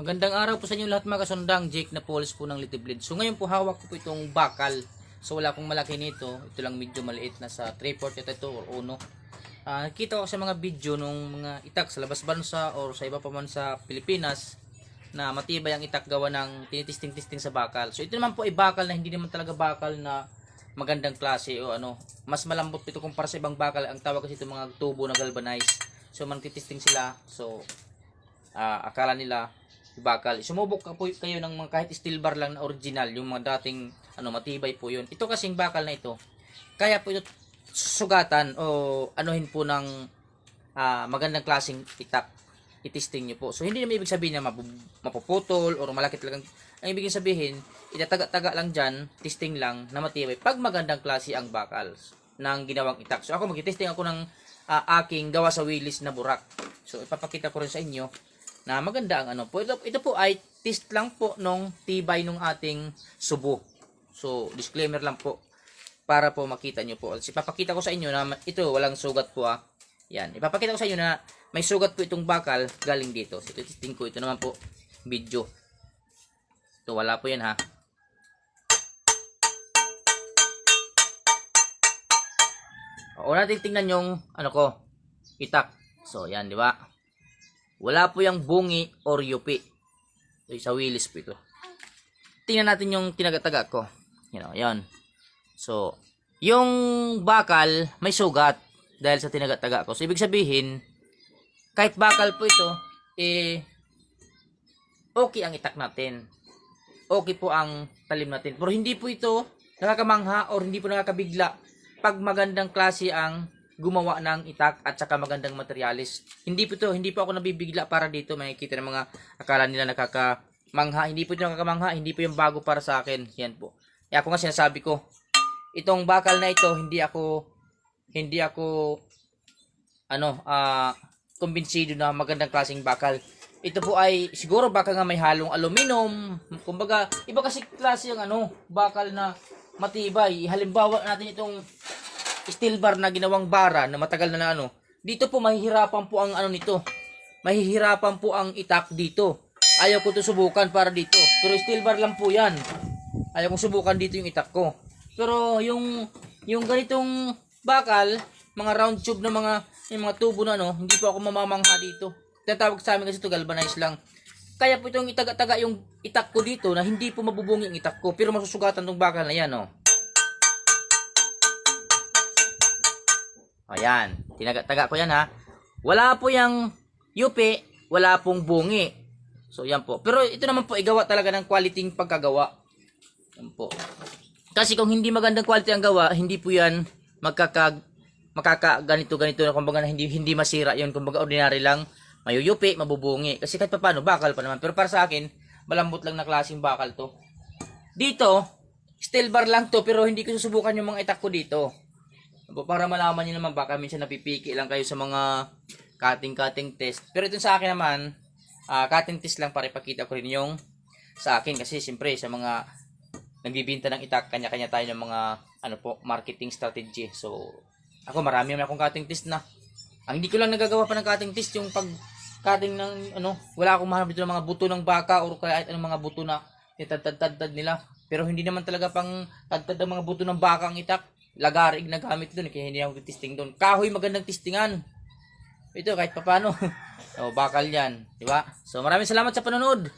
Magandang araw po sa inyo lahat mga kasundang, Jake na Pauls po ng Little Bleed. So ngayon po hawak ko po itong bakal. So wala pong malaki nito, ito lang medyo maliit na sa 3/4 ito or uno. Nakita ko sa mga video nung mga itak sa labas bansa or sa iba pa man sa Pilipinas na matibay ang itak gawa ng tinitisting-tisting sa bakal. So ito naman po ay bakal na hindi naman talaga bakal na magandang klase o ano. Mas malambot ito kumpara sa ibang bakal. Ang tawag kasi ito mga tubo na galvanized. So magtitesting sila. So akala nila bakal. Sumubok ka po kayo ng mga kahit steel bar lang na original, yung mga dating matibay po yun. Ito kasing bakal na ito, kaya po ito sugatan o anuhin po ng magandang klaseng itak. Itesting nyo po. So hindi naman ibig sabihin na mapuputol or malaki talagang. Ang ibig sabihin, itataga-taga lang dyan, testing lang na matibay pag magandang klase ang bakal ng ginawang itak. So ako mag-testing ako ng aking gawa sa Willis na burak. So ipapakita ko rin sa inyo na maganda ang po. Ito po ay test lang po nung tibay nung ating subo. So disclaimer lang po para po makita nyo po. Ipapakita ko sa inyo na ito walang sugat po Yan. Ipapakita ko sa inyo na may sugat po itong bakal galing dito. So ito testing ko. Ito naman po video. Ito wala po yan Una natin tingnan yung itak. So yan, di ba? Wala po yung bungi or yupi. So, sa Willis po ito. Tingnan natin yung tinagataga ko. Yan. So, yung bakal may sugat dahil sa tinagataga ko. So, ibig sabihin, kahit bakal po ito, okay ang itak natin. Okay po ang talim natin. Pero hindi po ito nakakamangha or hindi po nakakabigla pag magandang klase ang gumawa ng itak at saka magandang materialis. Hindi po ako nabibigla para dito. Makikita ng mga akala nila nakakamangha. Hindi po ito nakakamangha. Hindi po yung bago para sa akin. Yan po. Kaya ako nga sinasabi ko, itong bakal na ito, hindi ako kumbinsido na magandang klaseng bakal. Ito po ay siguro baka nga may halong aluminum. Kumbaga, iba kasi klase yung bakal na matibay. Halimbawa natin itong steel bar na ginawang bara na matagal na dito po mahihirapan po ang nito. Mahihirapan po ang itak dito. Ayaw ko to subukan para dito. Pero steel bar lang po yan. Ayaw kong subukan dito yung itak ko. Pero yung ganitong bakal, mga round tube na yung mga tubo na hindi po ako mamamangha dito. Tinatawag sa amin kasi ito galvanized lang. Kaya po itong itaga-taga yung itak ko dito na hindi po mabubungi ang itak ko. Pero masusugatan tong bakal na yan Ayan, tinaga-taga ko yan Wala po yung yupi, wala pong bungi. So yan po. Pero ito naman po igawa talaga ng quality pagkagawa. Yan po. Kasi kung hindi magandang quality ang gawa, hindi po yan ganito na kumbaga hindi masira yun. Kumbaga ordinary lang, mayuyupi, mabubungi. Kasi kahit paano bakal pa naman. Pero para sa akin, malambot lang na klaseng bakal to. Dito, steel bar lang to pero hindi ko susubukan yung mga itak ko dito. Para malaman niyo naman baka minsan napipiki lang kayo sa mga cutting test. Pero ito sa akin naman, cutting test lang para ipakita ko rin yung sa akin. Kasi siyempre sa mga nagbibinta ng itak, kanya-kanya tayo ng mga marketing strategy. So, ako marami naman akong cutting test na. Ang hindi ko lang nagagawa pa ng cutting test yung pag cutting ng wala akong mahanap dito ng mga buto ng baka or kahit anong mga buto na itad-tad nila. Pero hindi naman talaga pang tad ng mga buto ng baka ang itak. Lagarig na gamit doon kaya hindi ako testing doon. Kahoy magandang testingan. Ito kahit paano. So bakal yan, di ba? So maraming salamat sa panonood.